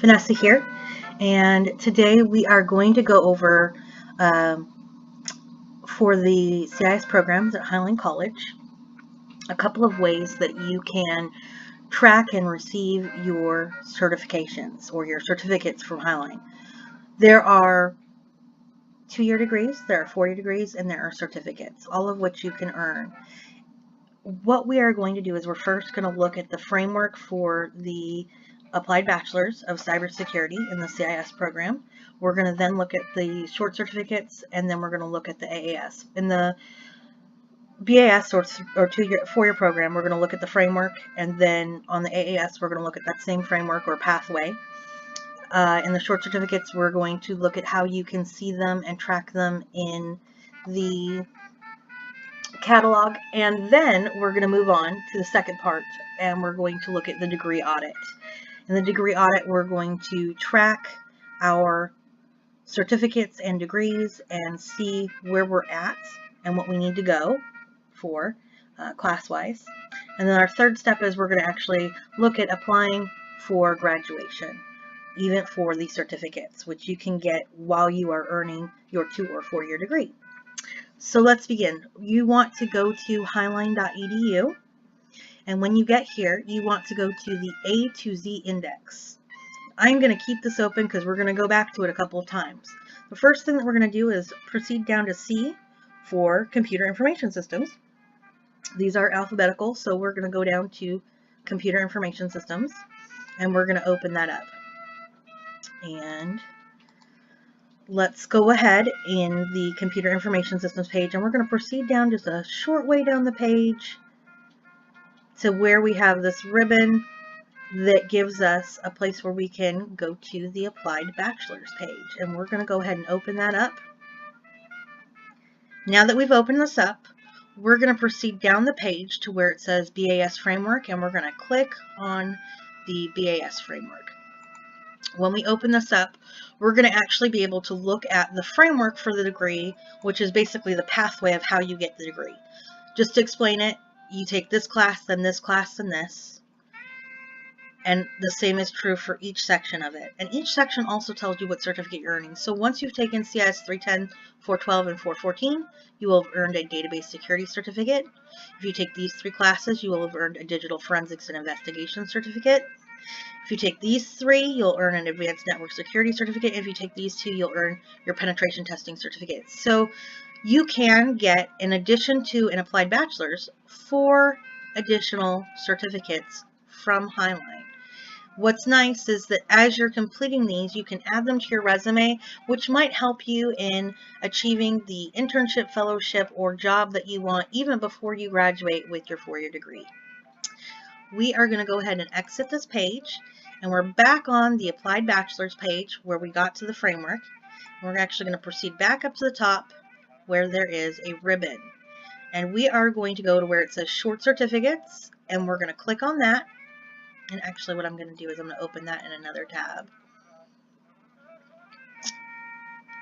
Vanessa here, and today we are going to go over for the CIS programs at Highline College a couple of ways that you can track and receive your certifications or your certificates from Highline. There are 2-year degrees, there are 4-year degrees, and there are certificates, all of which you can earn. What we are going to do is we're first going to look at the framework for the Applied Bachelor's of Cybersecurity in the CIS program. We're going to then look at the short certificates, and then we're going to look at the AAS. In the BAS or 4-year program, we're going to look at the framework, and then on the AAS, we're going to look at that same framework or pathway. In the short certificates, we're going to look at how you can see them and track them in the catalog, and then we're going to move on to the second part, and we're going to look at the degree audit. In the degree audit, we're going to track our certificates and degrees and see where we're at and what we need to go for class-wise. And then our third step is we're going to actually look at applying for graduation, even for the certificates, which you can get while you are earning your 2- or 4-year degree. So let's begin. You want to go to highline.edu. And when you get here, you want to go to the A to Z index. I'm going to keep this open because we're going to go back to it a couple of times. The first thing that we're going to do is proceed down to C for Computer Information Systems. These are alphabetical, so we're going to go down to Computer Information Systems, and we're going to open that up. And let's go ahead in the Computer Information Systems page, and we're going to proceed down just a short way down the page to where we have this ribbon that gives us a place where we can go to the Applied Bachelor's page. And we're going to go ahead and open that up. Now that we've opened this up, we're going to proceed down the page to where it says BAS Framework, and we're going to click on the BAS Framework. When we open this up, we're going to actually be able to look at the framework for the degree, which is basically the pathway of how you get the degree. Just to explain it, you take this class, then this class, and this. And the same is true for each section of it. And each section also tells you what certificate you're earning. So once you've taken CIS 310, 412, and 414, you will have earned a database security certificate. If you take these 3 classes, you will have earned a digital forensics and investigation certificate. If you take these 3, you'll earn an advanced network security certificate. If you take these 2, you'll earn your penetration testing certificate. So you can get, in addition to an applied bachelor's, 4 additional certificates from Highline. What's nice is that as you're completing these, you can add them to your resume, which might help you in achieving the internship, fellowship, or job that you want even before you graduate with your 4-year degree. We are going to go ahead and exit this page, and we're back on the Applied Bachelor's page where we got to the framework. We're actually going to proceed back up to the top where there is a ribbon. And we are going to go to where it says Short Certificates, and we're going to click on that. And actually what I'm going to do is I'm going to open that in another tab.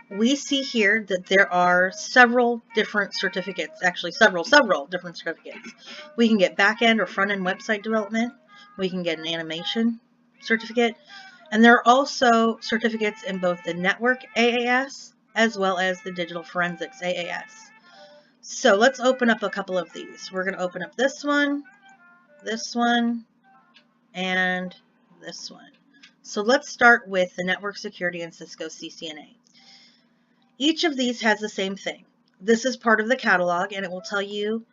We see here that there are several different certificates, actually several different certificates. We can get back-end or front-end website development. We can get an animation certificate. And there are also certificates in both the network AAS as well as the digital forensics AAS. So let's open up a couple of these. We're going to open up this one, and this one. So let's start with the network security and Cisco CCNA. Each of these has the same thing. This is part of the catalog, and it will tell you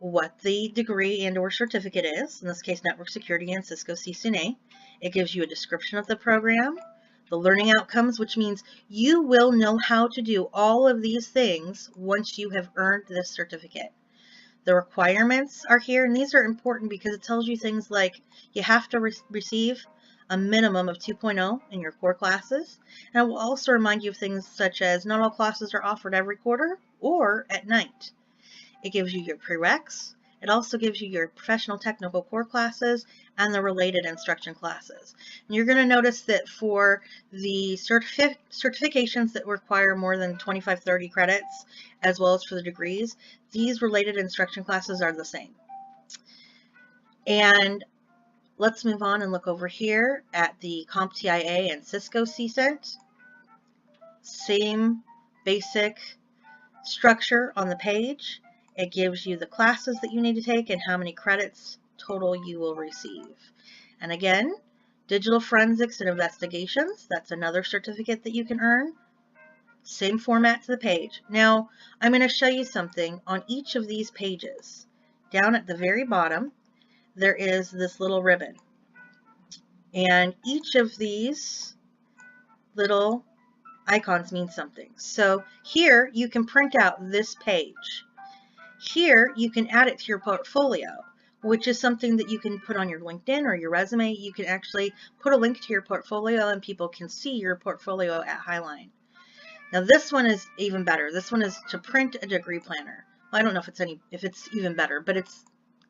what the degree and or certificate is, in this case network security and Cisco CCNA. It gives you a description of the program, the learning outcomes, which means you will know how to do all of these things once you have earned this certificate. The requirements are here, and these are important because it tells you things like you have to receive a minimum of 2.0 in your core classes, and it will also remind you of things such as not all classes are offered every quarter or at night. It gives you your prereqs. It also gives you your professional technical core classes and the related instruction classes. And you're going to notice that for the certifications that require more than 25-30 credits, as well as for the degrees, these related instruction classes are the same. And let's move on and look over here at the CompTIA and Cisco CCENT. Same basic structure on the page. It gives you the classes that you need to take and how many credits total you will receive. And again, Digital Forensics and Investigations, that's another certificate that you can earn. Same format to the page. Now, I'm going to show you something on each of these pages. Down at the very bottom, there is this little ribbon. And each of these little icons means something. So here you can print out this page. Here you can add it to your portfolio, which is something that you can put on your LinkedIn or your resume. You can actually put a link to your portfolio and people can see your portfolio at Highline. Now this one is even better. This one is to print a degree planner. Well, I don't know if it's even better, but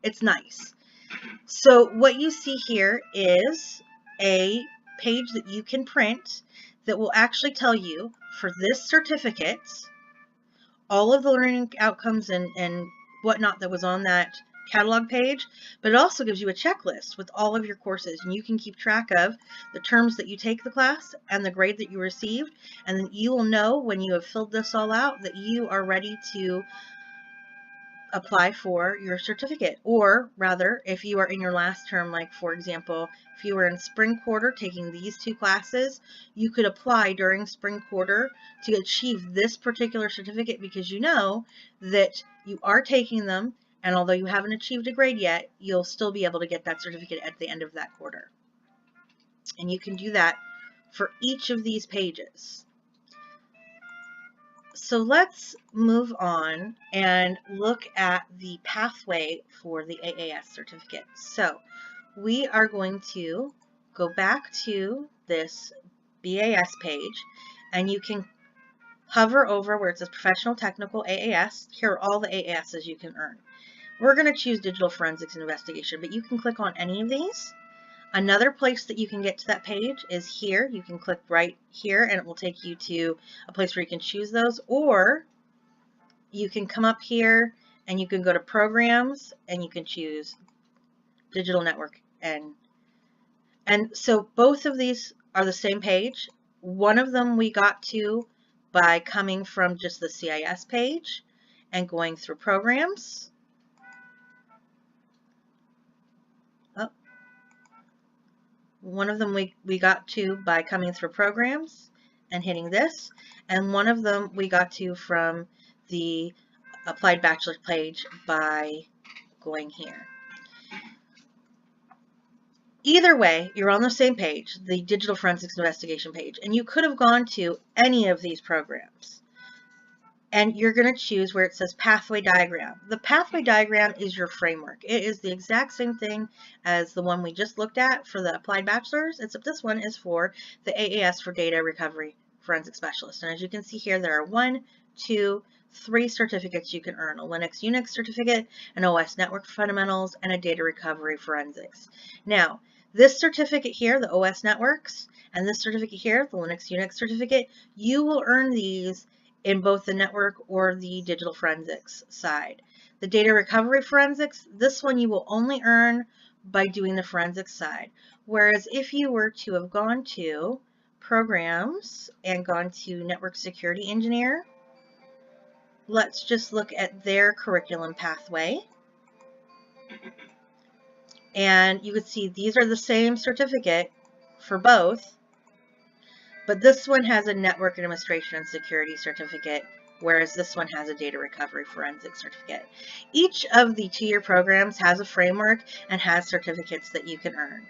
it's nice. So what you see here is a page that you can print that will actually tell you for this certificate all of the learning outcomes and whatnot that was on that catalog page, but it also gives you a checklist with all of your courses, and you can keep track of the terms that you take the class and the grade that you received, and then you will know when you have filled this all out that you are ready to apply for your certificate. Or rather, if you are in your last term, like for example, if you were in spring quarter taking these two classes, you could apply during spring quarter to achieve this particular certificate because you know that you are taking them, and although you haven't achieved a grade yet, you'll still be able to get that certificate at the end of that quarter. And you can do that for each of these pages. So let's move on and look at the pathway for the AAS certificate. So we are going to go back to this BAS page, and you can hover over where it says Professional Technical AAS. Here are all the AASs you can earn. We're going to choose Digital Forensics and Investigation, but you can click on any of these. Another place that you can get to that page is here. You can click right here and it will take you to a place where you can choose those, or you can come up here and you can go to Programs and you can choose Digital Network. And so both of these are the same page. One of them we got to by coming from just the CIS page and going through Programs. One of them we got to by coming through Programs and hitting this, and one of them we got to from the Applied Bachelor page by going here. Either way, you're on the same page, the Digital Forensics Investigation page, and you could have gone to any of these programs. And you're going to choose where it says Pathway Diagram. The Pathway Diagram is your framework. It is the exact same thing as the one we just looked at for the Applied Bachelors, except this one is for the AAS for Data Recovery Forensic Specialist. And as you can see here, there are 1, 2, 3 certificates you can earn: a Linux Unix certificate, an OS Network Fundamentals, and a Data Recovery Forensics. Now, this certificate here, the OS Networks, and this certificate here, the Linux Unix certificate, you will earn these in both the network or the digital forensics side. The data recovery forensics, this one you will only earn by doing the forensics side. Whereas if you were to have gone to Programs and gone to Network Security Engineer, let's just look at their curriculum pathway. And you would see these are the same certificate for both, but this one has a Network Administration and Security certificate, whereas this one has a Data Recovery Forensic certificate. Each of the 2-year programs has a framework and has certificates that you can earn.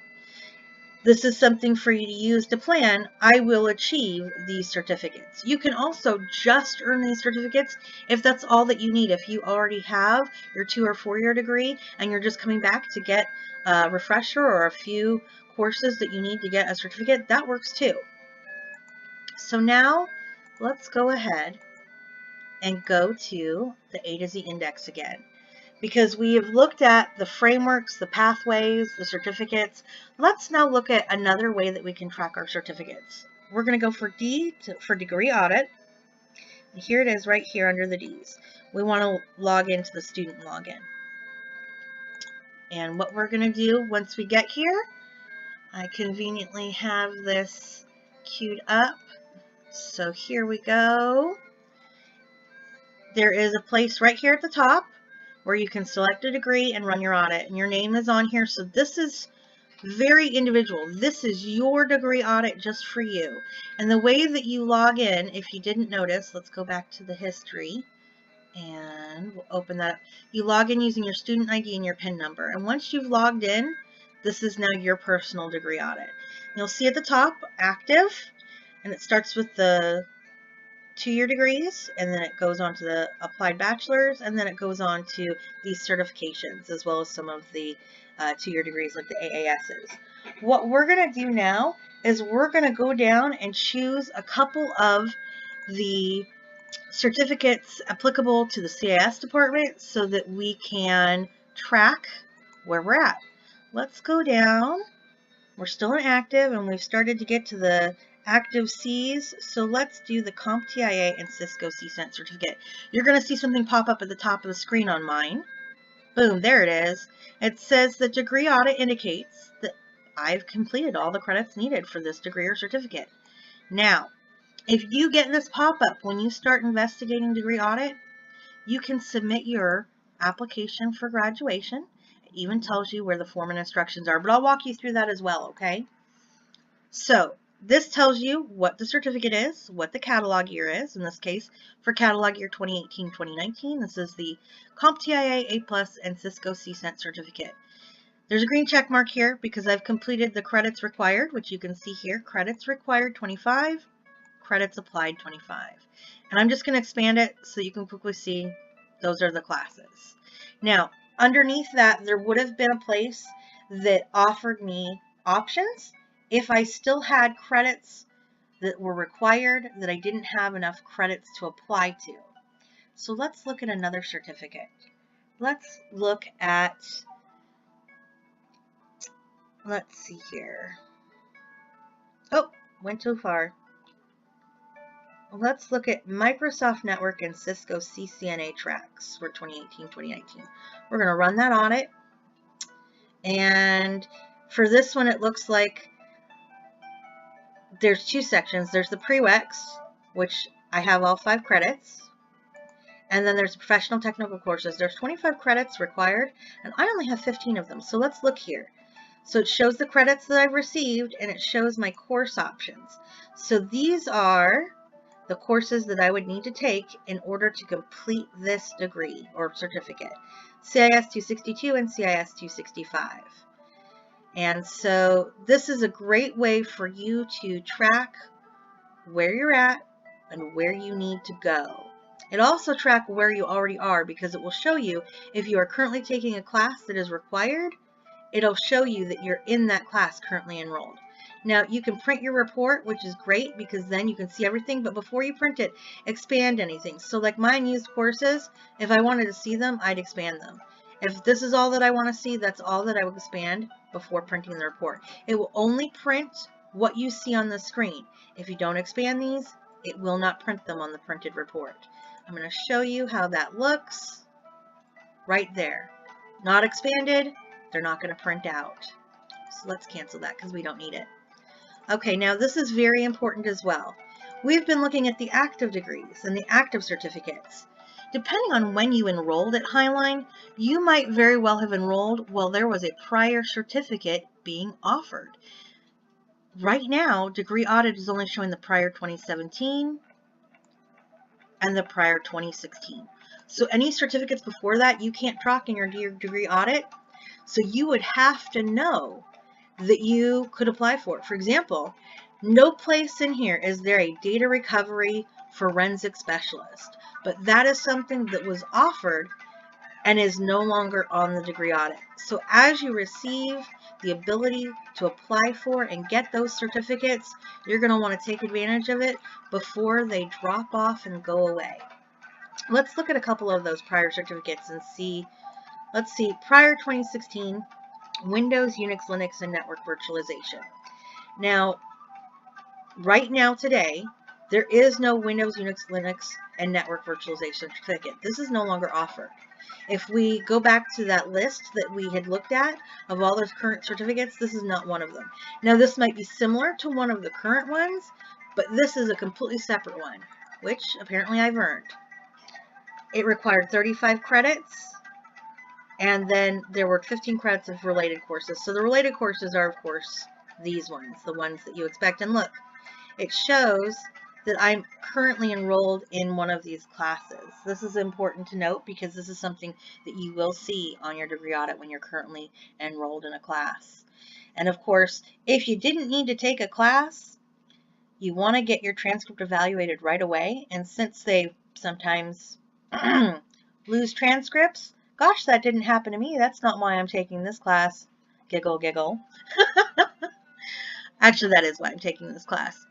This is something for you to use to plan, I will achieve these certificates. You can also just earn these certificates if that's all that you need. If you already have your 2- or 4-year degree and you're just coming back to get a refresher or a few courses that you need to get a certificate, that works too. So now let's go ahead and go to the A to Z index again. Because we have looked at the frameworks, the pathways, the certificates, let's now look at another way that we can track our certificates. We're going to go for D for degree audit. And here it is right here under the Ds. We want to log into the student login. And what we're going to do once we get here, I conveniently have this queued up. So here we go. There is a place right here at the top where you can select a degree and run your audit. And your name is on here. So this is very individual. This is your degree audit just for you. And the way that you log in, if you didn't notice, let's go back to the history and we'll open that up. You log in using your student ID and your PIN number. And once you've logged in, this is now your personal degree audit. You'll see at the top, active, and it starts with the 2-year degrees, and then it goes on to the applied bachelor's, and then it goes on to these certifications, as well as some of the 2-year degrees like the AAS's. What we're going to do now is we're going to go down and choose a couple of the certificates applicable to the CIS department so that we can track where we're at. Let's go down. We're still in active, and we've started to get to the active C's. So let's do the CompTIA and Cisco CCENT certificate. You're going to see something pop up at the top of the screen on mine. Boom, there it is. It says the degree audit indicates that I've completed all the credits needed for this degree or certificate. Now, if you get this pop-up when you start investigating degree audit, you can submit your application for graduation. It even tells you where the form and instructions are, but I'll walk you through that as well, okay? So this tells you what the certificate is, what the catalog year is. In this case, for catalog year 2018-2019, this is the CompTIA A+ and Cisco CCENT certificate. There's a green check mark here because I've completed the credits required, which you can see here. Credits required 25, credits applied 25. And I'm just going to expand it so you can quickly see those are the classes. Now, underneath that, there would have been a place that offered me options if I still had credits that were required that I didn't have enough credits to apply to. So let's look at another certificate. Let's look at, let's see here. Oh, went too far. Let's look at Microsoft Network and Cisco CCNA tracks for 2018-2019. We're going to run that audit. And for this one, it looks like there's 2 sections. There's the prereqs, which I have all 5 credits. And then there's professional technical courses. There's 25 credits required, and I only have 15 of them. So let's look here. So it shows the credits that I've received, and it shows my course options. So these are the courses that I would need to take in order to complete this degree or certificate. CIS 262 and CIS 265. And so this is a great way for you to track where you're at and where you need to go. It also tracks where you already are because it will show you if you are currently taking a class that is required, it'll show you that you're in that class currently enrolled. Now, you can print your report, which is great because then you can see everything, but before you print it, expand anything. So like mine used courses, if I wanted to see them, I'd expand them. If this is all that I want to see, that's all that I would expand before printing the report. It will only print what you see on the screen. If you don't expand these, it will not print them on the printed report. I'm going to show you how that looks right there. Not expanded, they're not going to print out. So let's cancel that because we don't need it. Okay, now this is very important as well. We've been looking at the active degrees and the active certificates. Depending on when you enrolled at Highline, you might very well have enrolled while there was a prior certificate being offered. Right now, degree audit is only showing the prior 2017 and the prior 2016. So any certificates before that, you can't track in your degree audit. So you would have to know that you could apply for it. For example, no place in here is there a data recovery forensic specialist, but that is something that was offered and is no longer on the degree audit. So as you receive the ability to apply for and get those certificates, you're going to want to take advantage of it before they drop off and go away. Let's look at a couple of those prior certificates and see. Let's see, prior 2016, Windows, Unix, Linux, and network virtualization. Now, right now today, There is no Windows, Unix, Linux, and network virtualization certificate. This is no longer offered. If we go back to that list that we had looked at of all those current certificates, this is not one of them. Now, this might be similar to one of the current ones, but this is a completely separate one, which apparently I've earned. It required 35 credits, and then there were 15 credits of related courses. So the related courses are, of course, these ones, the ones that you expect. And look, it shows that I'm currently enrolled in one of these classes. This is important to note because this is something that you will see on your degree audit when you're currently enrolled in a class. And of course, if you didn't need to take a class, you want to get your transcript evaluated right away. And since they sometimes lose transcripts, gosh, that didn't happen to me. That's not why I'm taking this class. Giggle, giggle. Actually, that is why I'm taking this class.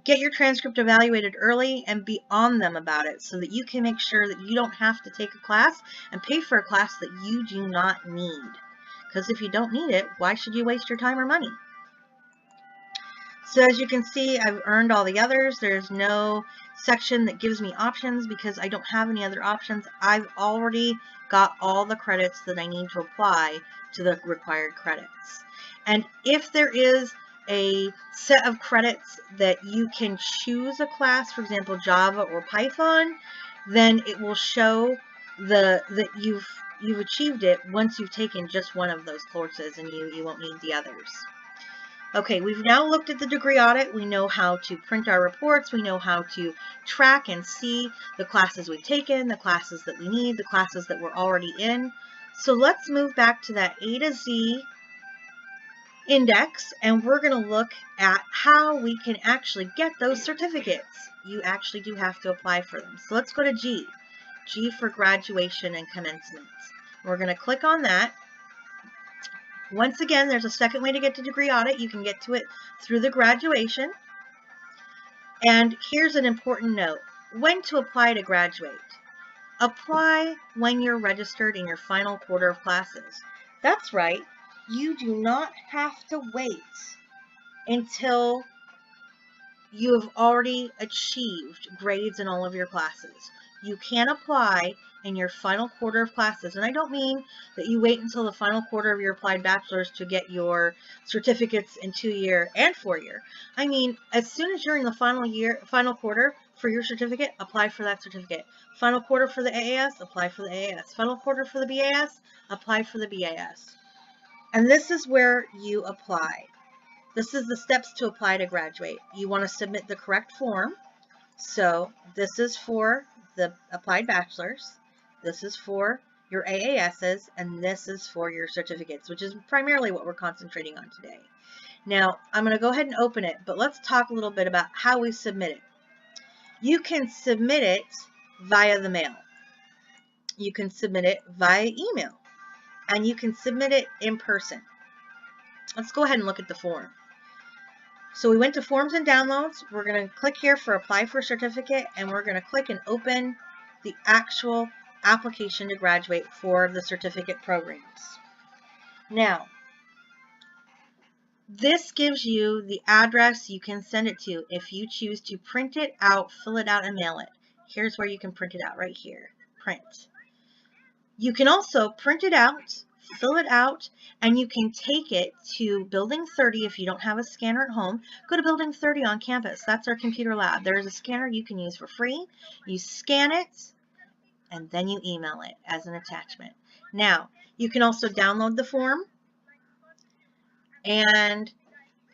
Get your transcript evaluated early and be on them about it so that you can make sure that you don't have to take a class and pay for a class that you do not need. Because if you don't need it, why should you waste your time or money? So as you can see, I've earned all the others. There's no section that gives me options because I don't have any other options. I've already got all the credits that I need to apply to the required credits. And if there is a set of credits that you can choose a class, for example, Java or Python, then it will show that you've achieved it once you've taken just one of those courses, and you won't need the others. Okay, we've now looked at the degree audit. We know how to print our reports. We know how to track and see the classes we've taken, the classes that we need, the classes that we're already in. So let's move back to that A to Z index, and we're going to look at how we can actually get those certificates. You actually do have to apply for them. So let's go to G. G for graduation and commencement. We're going to click on that. Once again, there's a second way to get to degree audit. You can get to it through the graduation. And here's an important note. When to apply to graduate. Apply when you're registered in your final quarter of classes. That's right. You do not have to wait until you have already achieved grades in all of your classes. You can apply in your final quarter of classes. And I don't mean that you wait until the final quarter of your applied bachelor's to get your certificates in 2-year and 4-year. I mean, as soon as you're in the final quarter for your certificate, apply for that certificate. Final quarter for the AAS, apply for the AAS. Final quarter for the BAS, apply for the BAS. And this is where you apply. This is the steps to apply to graduate. You want to submit the correct form. So this is for the applied bachelor's. This is for your AASs, and this is for your certificates, which is primarily what we're concentrating on today. Now, I'm going to go ahead and open it, but let's talk a little bit about how we submit it. You can submit it via the mail. You can submit it via email, and you can submit it in person. Let's go ahead and look at the form. So we went to Forms and Downloads. We're going to click here for Apply for Certificate, and we're going to click and open the actual application to graduate for the certificate programs. Now, this gives you the address you can send it to if you choose to print it out, fill it out, and mail it. Here's where you can print it out right here. Print. You can also print it out, fill it out, and you can take it to Building 30 if you don't have a scanner at home. Go to Building 30 on campus. That's our computer lab. There's a scanner you can use for free. You scan it, and then you email it as an attachment. Now, you can also download the form, and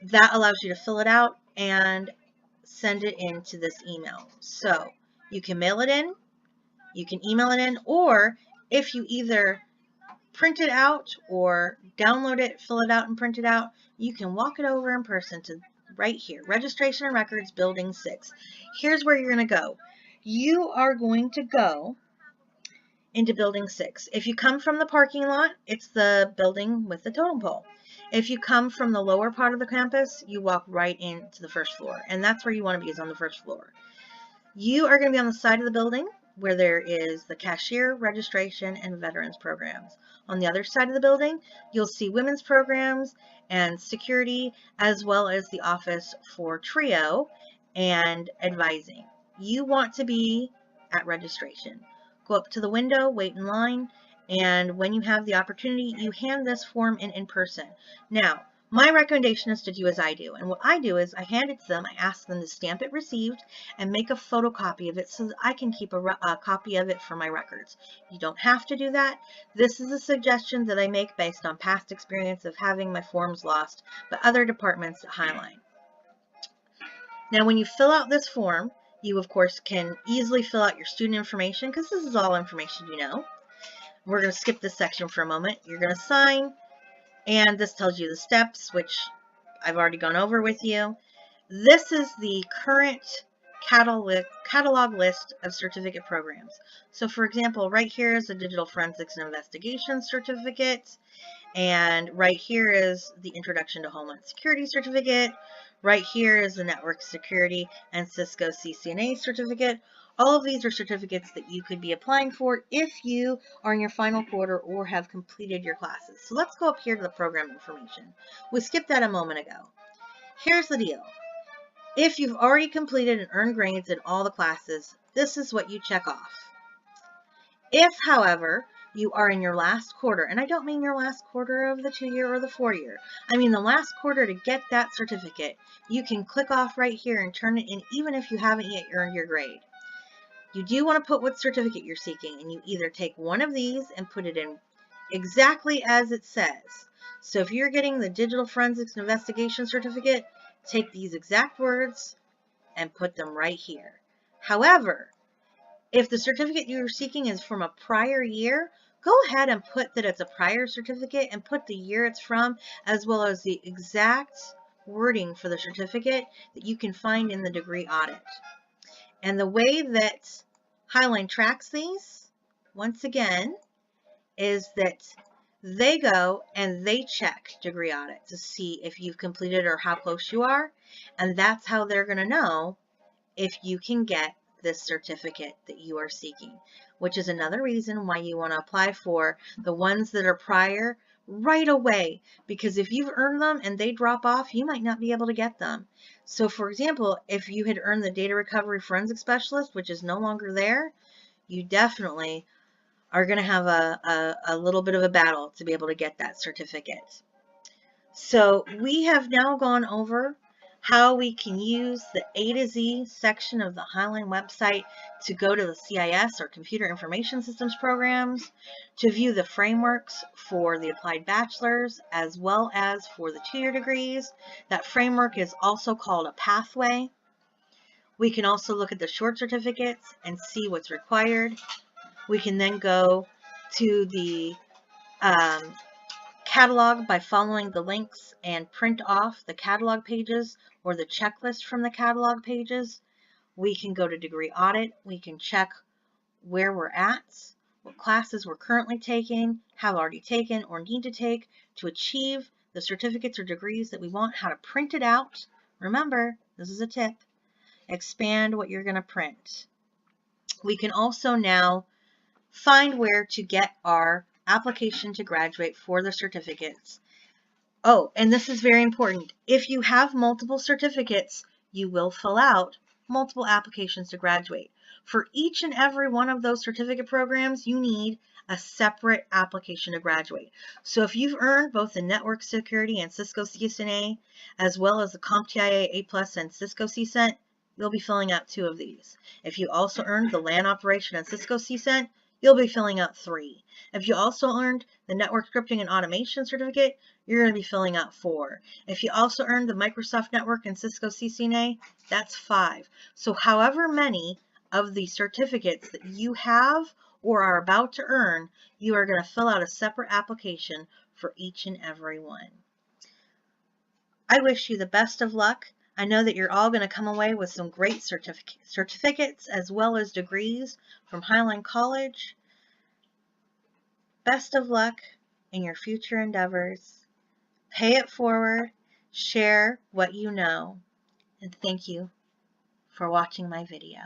that allows you to fill it out and send it into this email. So you can mail it in, you can email it in, or if you either print it out or download it, fill it out, and print it out, you can walk it over in person to right here, Registration and Records, Building 6. Here's where you're going to go. You are going to go into Building 6. If you come from the parking lot, it's the building with the totem pole. If you come from the lower part of the campus, you walk right into the first floor, and that's where you want to be, is on the first floor. You are going to be on the side of the building where there is the cashier, registration, and veterans programs. On the other side of the building, you'll see women's programs and security, as well as the office for TRIO and advising. You want to be at registration. Go up to the window, wait in line, and when you have the opportunity, you hand this form in person. Now, my recommendation is to do as I do. And what I do is I hand it to them, I ask them to stamp it received and make a photocopy of it so that I can keep a copy of it for my records. You don't have to do that. This is a suggestion that I make based on past experience of having my forms lost by other departments at Highline. Now, when you fill out this form, you of course can easily fill out your student information because this is all information you know. We're going to skip this section for a moment. You're going to sign, and this tells you the steps, which I've already gone over with you. This is the current catalog list of certificate programs. So for example, right here is the Digital Forensics and Investigation Certificate, and right here is the Introduction to Homeland Security Certificate. Right here is the Network Security and Cisco CCNA Certificate. All of these are certificates that you could be applying for if you are in your final quarter or have completed your classes. So let's go up here to the program information. We skipped that a moment ago. Here's the deal. If you've already completed and earned grades in all the classes, this is what you check off. If, however, you are in your last quarter, and I don't mean your last quarter of the 2-year or the 4-year, I mean the last quarter to get that certificate, you can click off right here and turn it in even if you haven't yet earned your grade. You do want to put what certificate you're seeking, and you either take one of these and put it in exactly as it says. So if you're getting the Digital Forensics and Investigation Certificate, take these exact words and put them right here. However, if the certificate you're seeking is from a prior year, go ahead and put that it's a prior certificate and put the year it's from, as well as the exact wording for the certificate that you can find in the degree audit. And the way that Highline tracks these, once again, is that they go and they check degree audit to see if you've completed or how close you are. And that's how they're going to know if you can get this certificate that you are seeking, which is another reason why you want to apply for the ones that are prior right away, because if you've earned them and they drop off, you might not be able to get them. So for example, if you had earned the Data Recovery Forensic Specialist, which is no longer there, you definitely are going to have a little bit of a battle to be able to get that certificate. So we have now gone over how we can use the A to Z section of the Highline website to go to the CIS or Computer Information Systems programs, to view the frameworks for the Applied Bachelor's as well as for the 2-year degrees. That framework is also called a pathway. We can also look at the short certificates and see what's required. We can then go to the catalog by following the links and print off the catalog pages or the checklist from the catalog pages. We can go to degree audit. We can check where we're at, what classes we're currently taking, have already taken, or need to take to achieve the certificates or degrees that we want, how to print it out. Remember, this is a tip. Expand what you're going to print. We can also now find where to get our application to graduate for the certificates. Oh, and this is very important. If you have multiple certificates, you will fill out multiple applications to graduate. For each and every one of those certificate programs, you need a separate application to graduate. So if you've earned both the Network Security and Cisco CCNA, as well as the CompTIA A+ and Cisco CCENT, you'll be filling out 2 of these. If you also earned the LAN Operation and Cisco CCENT, you'll be filling out 3. If you also earned the Network Scripting and Automation Certificate, you're going to be filling out 4. If you also earned the Microsoft Network and Cisco CCNA, that's 5. So however many of the certificates that you have or are about to earn, you are going to fill out a separate application for each and every one. I wish you the best of luck. I know that you're all going to come away with some great certificates as well as degrees from Highline College. Best of luck in your future endeavors. Pay it forward, share what you know, and thank you for watching my video.